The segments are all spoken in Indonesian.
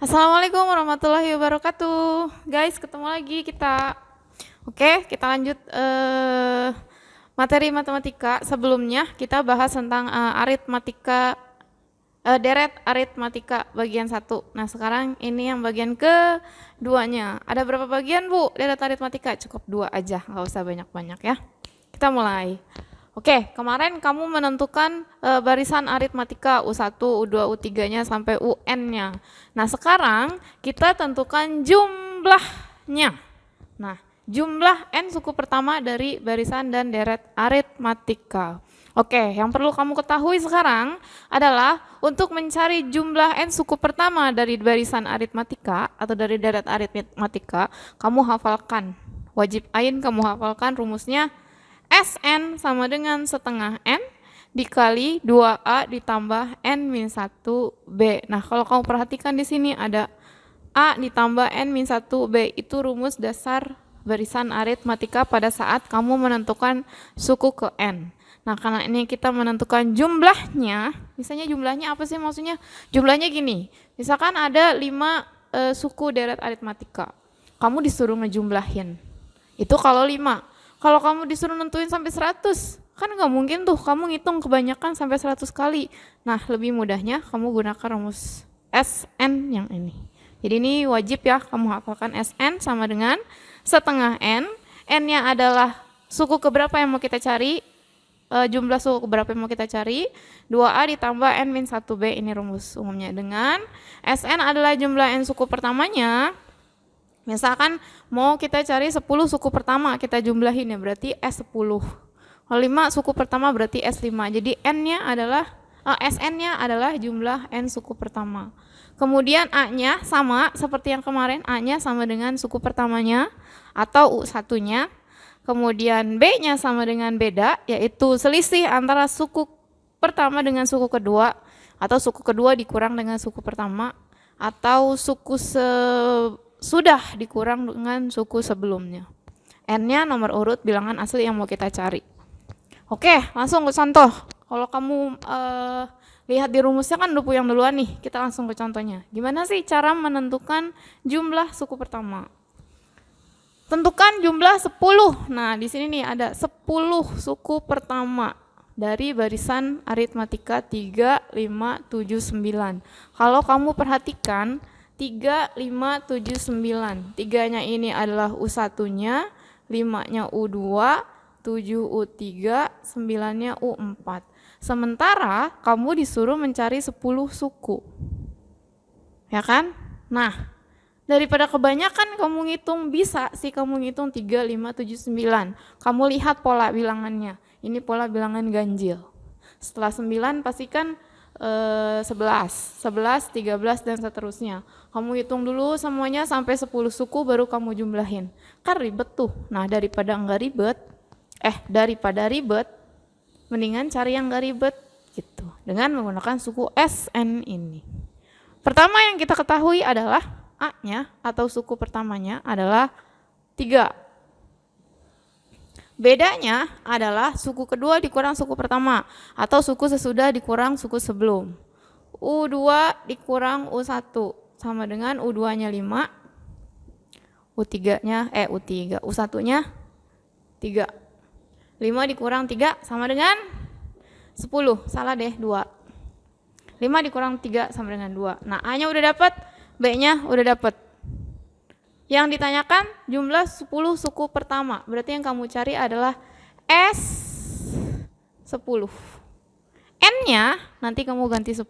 Assalamualaikum warahmatullahi wabarakatuh. Guys, ketemu lagi kita. Oke, kita lanjut materi matematika. Sebelumnya kita bahas tentang aritmatika, deret aritmatika bagian 1. Nah, sekarang ini yang bagian keduanya. Ada berapa bagian, Bu? Deret aritmatika cukup 2 aja, nggak usah banyak-banyak ya. Kita mulai. Oke, kemarin kamu menentukan barisan aritmatika U1, U2, U3-nya sampai UN-nya. Nah, sekarang kita tentukan jumlahnya. Nah, jumlah N suku pertama dari barisan dan deret aritmatika. Oke, yang perlu kamu ketahui sekarang adalah untuk mencari jumlah N suku pertama dari barisan aritmatika atau dari deret aritmatika, kamu hafalkan. Wajib ain kamu hafalkan rumusnya. Sn sama dengan setengah N dikali 2A ditambah N-1B. Nah, kalau kamu perhatikan di sini ada A ditambah N-1B, itu rumus dasar barisan aritmatika pada saat kamu menentukan suku ke N. Nah, karena ini kita menentukan jumlahnya, misalnya jumlahnya apa sih maksudnya? Jumlahnya gini, misalkan ada 5 suku deret aritmatika, kamu disuruh ngejumlahin. Itu kalau 5. Kalau kamu disuruh nentuin sampai 100, kan nggak mungkin tuh kamu ngitung kebanyakan sampai 100 kali. Nah, lebih mudahnya kamu gunakan rumus Sn yang ini. Jadi ini wajib ya, kamu hafalkan Sn sama dengan setengah N. N-nya adalah suku keberapa yang mau kita cari, jumlah suku keberapa yang mau kita cari, 2A ditambah N-1B, ini rumus umumnya. Dengan Sn adalah jumlah N suku pertamanya. Misalkan mau kita cari 10 suku pertama, kita jumlahin ya, berarti S10. Kalau 5 suku pertama berarti S5. Jadi N-nya adalah Sn-nya adalah jumlah N suku pertama. Kemudian A-nya sama seperti yang kemarin, A-nya sama dengan suku pertamanya atau U1-nya. Kemudian B-nya sama dengan beda, yaitu selisih antara suku pertama dengan suku kedua, atau suku kedua dikurang dengan suku pertama, atau suku sudah dikurang dengan suku sebelumnya. N-nya nomor urut bilangan asli yang mau kita cari. Oke, langsung ke contoh. Kalau kamu lihat di rumusnya kan udah puyeng duluan nih, kita langsung ke contohnya. Gimana sih cara menentukan jumlah suku pertama? Tentukan jumlah 10. Nah, di sini nih ada 10 suku pertama dari barisan aritmatika 3, 5, 7, 9. Kalau kamu perhatikan 3, 5, 7, 9. 3-nya ini adalah U1-nya, 5-nya U2, 7 U3, 9-nya U4. Sementara kamu disuruh mencari 10 suku. Ya kan? Nah, daripada kebanyakan kamu ngitung, bisa sih kamu ngitung 3, 5, 7, 9. Kamu lihat pola bilangannya. Ini pola bilangan ganjil. Setelah 9 pastikan 11, 13, dan seterusnya. Kamu hitung dulu semuanya sampai 10 suku baru kamu jumlahin. Kan ribet tuh. Nah, daripada ribet, mendingan cari yang enggak ribet gitu. Dengan menggunakan suku Sn ini. Pertama yang kita ketahui adalah A-nya atau suku pertamanya adalah 3. Bedanya adalah suku kedua dikurang suku pertama atau suku sesudah dikurang suku sebelum. U2 dikurang U1 sama dengan U2-nya 5, U1-nya 3. 5 dikurang 3 sama dengan 10. Salah deh, 2. 5 dikurang 3 sama dengan 2. Nah, A-nya udah dapat, B-nya udah dapat. Yang ditanyakan jumlah 10 suku pertama. Berarti yang kamu cari adalah S10. N-nya nanti kamu ganti 10.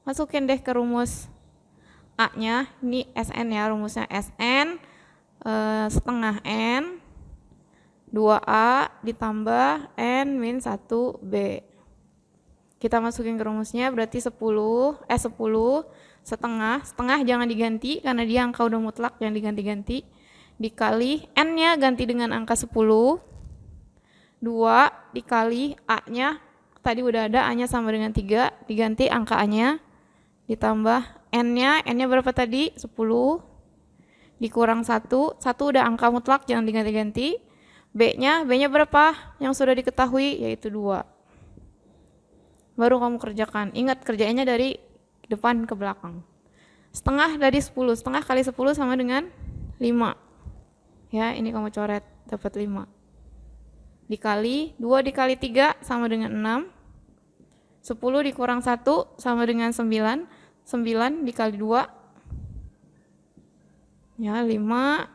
Masukin deh ke rumus A-nya. Ini Sn ya, rumusnya Sn setengah N 2A ditambah N-1B. Kita masukin ke rumusnya, berarti 10 setengah jangan diganti karena dia angka udah mutlak, yang diganti-ganti, dikali N-nya ganti dengan angka 10, 2 dikali A-nya, tadi udah ada A-nya sama dengan 3, diganti angka A-nya, ditambah N-nya berapa tadi? 10, dikurang 1 udah angka mutlak, jangan diganti-ganti, B-nya berapa? Yang sudah diketahui, yaitu 2. Baru kamu kerjakan, ingat kerjainnya dari depan ke belakang. Setengah dari 10, setengah kali 10 sama dengan 5. Ya, ini kamu coret, dapat 5. Dikali, 2 dikali 3 sama dengan 6. 10 dikurang 1 sama dengan 9. 9 dikali 2. Ya, 5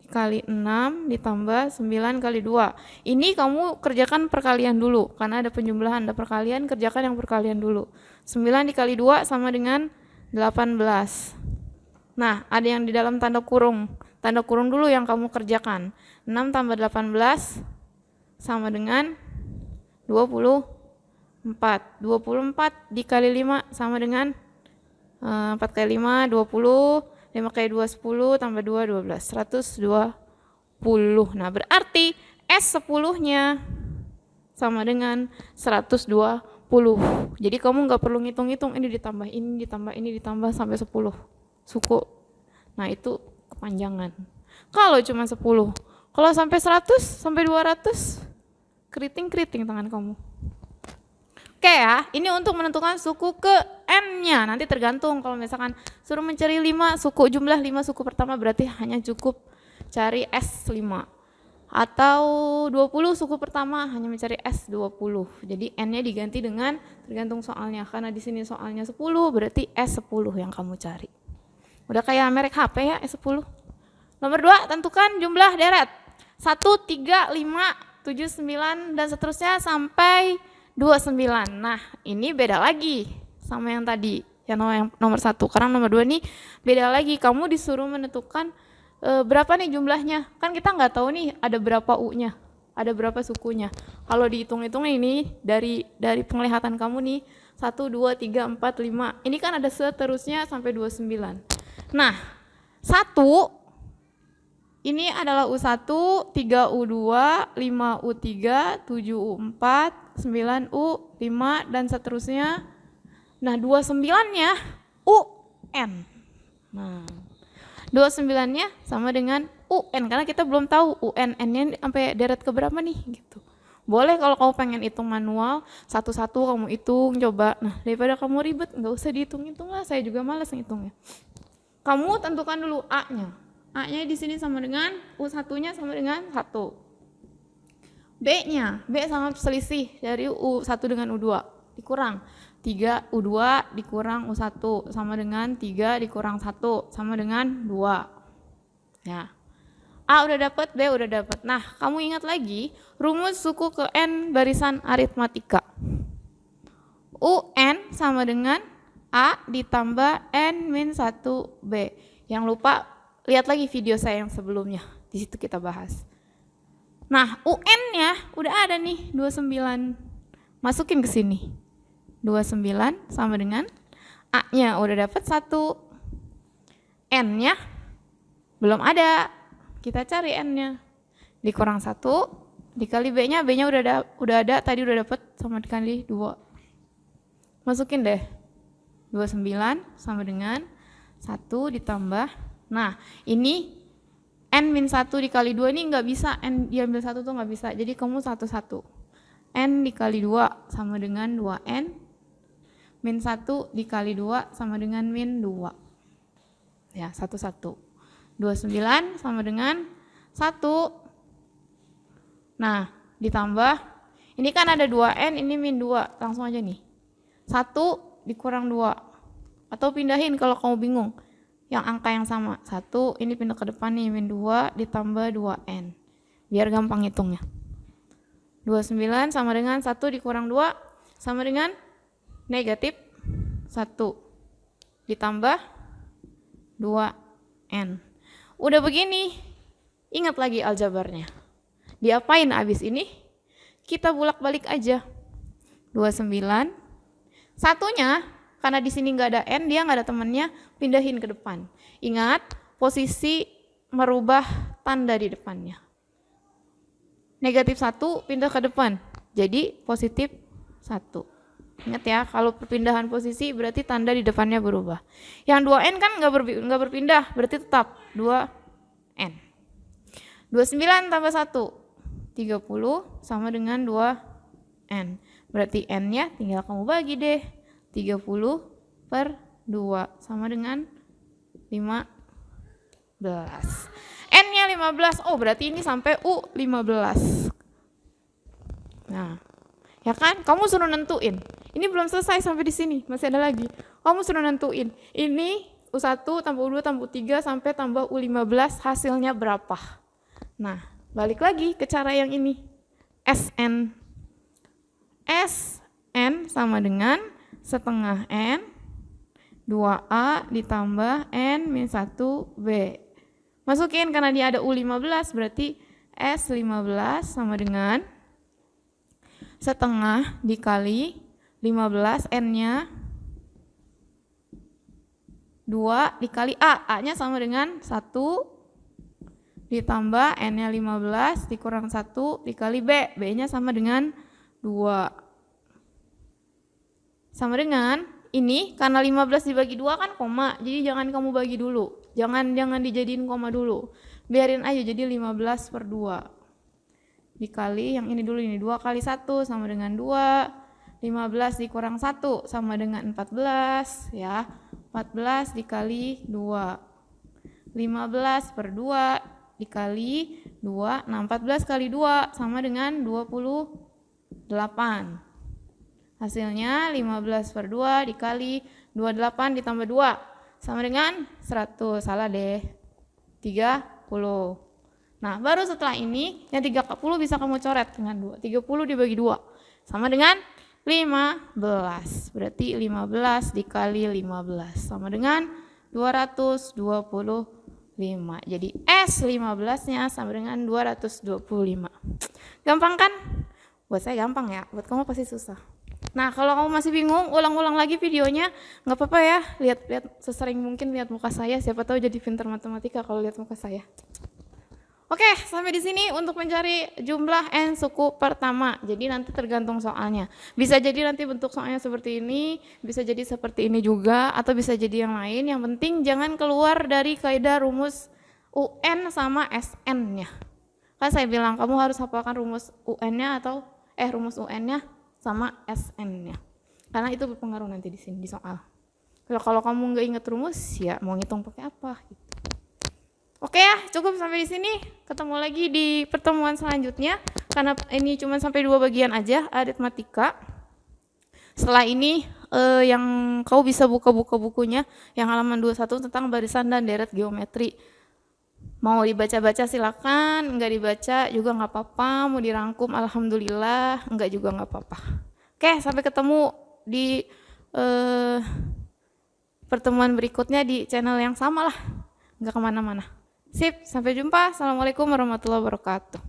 dikali 6 ditambah 9 kali 2. Ini kamu kerjakan perkalian dulu, karena ada penjumlahan, ada perkalian, kerjakan yang perkalian dulu. 9 dikali 2 sama dengan 18. Nah, ada yang di dalam tanda kurung. Tanda kurung dulu yang kamu kerjakan. 6 tambah 18 sama dengan 24. 24 dikali 5 sama dengan 4 kali 5, 20. 5 kali 2, 10, tambah 2, 12. 120. Nah, berarti S10-nya sama dengan 120. Jadi kamu nggak perlu ngitung-ngitung, ini ditambah, ini ditambah, ini ditambah sampai 10 suku. Nah, itu kepanjangan. Kalau cuma 10, kalau sampai 100, sampai 200, keriting-keriting tangan kamu. Oke ya, ini untuk menentukan suku ke N-nya. Nanti tergantung, kalau misalkan suruh mencari 5 suku, jumlah 5 suku pertama berarti hanya cukup cari S5. Atau 20 suku pertama hanya mencari S20. Jadi N-nya diganti dengan tergantung soalnya. Karena di sini soalnya 10, berarti S10 yang kamu cari. Udah kayak merek HP ya, S10. Nomor 2, tentukan jumlah deret. 1, 3, 5, 7, 9, dan seterusnya sampai 29. Nah, ini beda lagi sama yang tadi, yang nomor 1. Karena nomor 2 nih beda lagi. Kamu disuruh menentukan berapa nih jumlahnya. Kan kita nggak tahu nih ada berapa U-nya, ada berapa sukunya. Kalau dihitung-hitung ini dari penglihatan kamu nih, 1, 2, 3, 4, 5. Ini kan ada seterusnya sampai 29. Nah, 1 ini adalah U1, 3U2, 5U3, 7U4, 9U5, dan seterusnya. Nah, 29-nya UN. Nah, 29-nya sama dengan UN, karena kita belum tahu UN, N-nya sampai deret ke berapa nih, gitu. Boleh kalau kamu pengen hitung manual, satu-satu kamu hitung, coba. Nah, daripada kamu ribet, nggak usah dihitung-hitung lah, saya juga malas ngitungnya. Kamu tentukan dulu A-nya. A-nya di sini sama dengan U1-nya sama dengan 1. B-nya, B sama selisih dari U1 dengan U2, dikurang 3 U2 dikurang U1 sama dengan 3 dikurang 1 sama dengan 2. Ya. A udah dapat, B udah dapat. Nah, kamu ingat lagi rumus suku ke N barisan aritmatika. UN sama dengan A ditambah N-1B. Yang lupa, lihat lagi video saya yang sebelumnya, di situ kita bahas. Nah, UN-nya udah ada nih, 29. Masukin ke sini. 29 sama dengan A-nya udah dapat 1. N-nya belum ada. Kita cari N-nya. Dikurang 1 dikali B-nya, B-nya udah ada, tadi udah dapat sama dikali 2. Masukin deh. 29 sama dengan 1 ditambah. Nah, ini N-1 dikali 2 ini nggak bisa, N diambil 1 tuh nggak bisa, jadi kamu 1-1. N dikali 2 sama dengan 2N, min 1 dikali 2 sama dengan min 2. Ya, 1-1. 29 sama dengan 1. Nah, ditambah, ini kan ada 2N, ini min 2, langsung aja nih. 1 dikurang 2, atau pindahin kalau kamu bingung. Yang angka yang sama, 1 ini pindah ke depan nih, min 2 ditambah 2N, biar gampang hitungnya. 29 sama dengan 1 dikurang 2 sama dengan negatif 1 ditambah 2N. Udah begini, ingat lagi aljabarnya. Diapain abis ini? Kita bolak-balik aja. 29, satunya karena di sini nggak ada N, dia nggak ada temannya, pindahin ke depan. Ingat, posisi merubah tanda di depannya. Negatif 1 pindah ke depan, jadi positif 1. Ingat ya, kalau perpindahan posisi berarti tanda di depannya berubah. Yang 2N kan nggak berpindah, berarti tetap 2N. 29 tambah 1, 30 sama dengan 2N. Berarti N-nya tinggal kamu bagi deh. 30 per 2 sama dengan 15. N-nya 15, oh berarti ini sampai U15. Nah, ya kan? Kamu suruh nentuin. Ini belum selesai sampai di sini, masih ada lagi. Kamu suruh nentuin. Ini U1 tambah U2 tambah U3 sampai tambah U15 hasilnya berapa? Nah, balik lagi ke cara yang ini. SN. SN sama dengan setengah N 2A ditambah N min 1B. Masukin karena dia ada U15 berarti S15 sama dengan setengah dikali 15 N-nya 2 dikali A. A-nya sama dengan 1 ditambah N-nya 15 dikurang 1 dikali B. B-nya sama dengan 2. Sama dengan ini karena 15 dibagi 2 kan koma. Jadi jangan kamu bagi dulu. Jangan dijadiin koma dulu. Biarin aja jadi 15 per 2. Dikali yang ini dulu, ini 2 kali 1 sama dengan 2. 15 dikurang 1 sama dengan 14 ya. 14 dikali 2. 15 per 2 dikali 2. Nah 14 kali 2 sama dengan 28. Hasilnya 15 per 2 dikali 28 ditambah 2 sama dengan 100. Salah deh. 30. Nah, baru setelah ini yang 30 bisa kamu coret dengan 2. 30 dibagi 2 sama dengan 15. Berarti 15 dikali 15 sama dengan 225. Jadi S15-nya sama dengan 225. Gampang kan? Buat saya gampang ya, buat kamu pasti susah. Nah, kalau kamu masih bingung, ulang-ulang lagi videonya, nggak apa-apa ya, lihat sesering mungkin lihat muka saya, siapa tahu jadi pintar matematika kalau lihat muka saya. Oke, sampai di sini untuk mencari jumlah N suku pertama. Jadi nanti tergantung soalnya. Bisa jadi nanti bentuk soalnya seperti ini, bisa jadi seperti ini juga, atau bisa jadi yang lain. Yang penting jangan keluar dari kaidah rumus UN sama SN-nya. Kan saya bilang kamu harus hafalkan rumus UN-nya atau rumus UN-nya sama SN-nya. Karena itu berpengaruh nanti di sini di soal. Kalau kamu nggak ingat rumus, ya mau ngitung pakai apa gitu. Oke ya, cukup sampai di sini. Ketemu lagi di pertemuan selanjutnya. Karena ini cuma sampai 2 bagian aja aritmatika. Setelah ini yang kau bisa buka-buka bukunya yang halaman 21 tentang barisan dan deret geometri. Mau dibaca-baca silakan, enggak dibaca juga nggak apa-apa, mau dirangkum alhamdulillah, enggak juga nggak apa-apa. Oke, sampai ketemu di pertemuan berikutnya di channel yang sama lah, nggak kemana-mana. Sip, sampai jumpa. Assalamualaikum warahmatullahi wabarakatuh.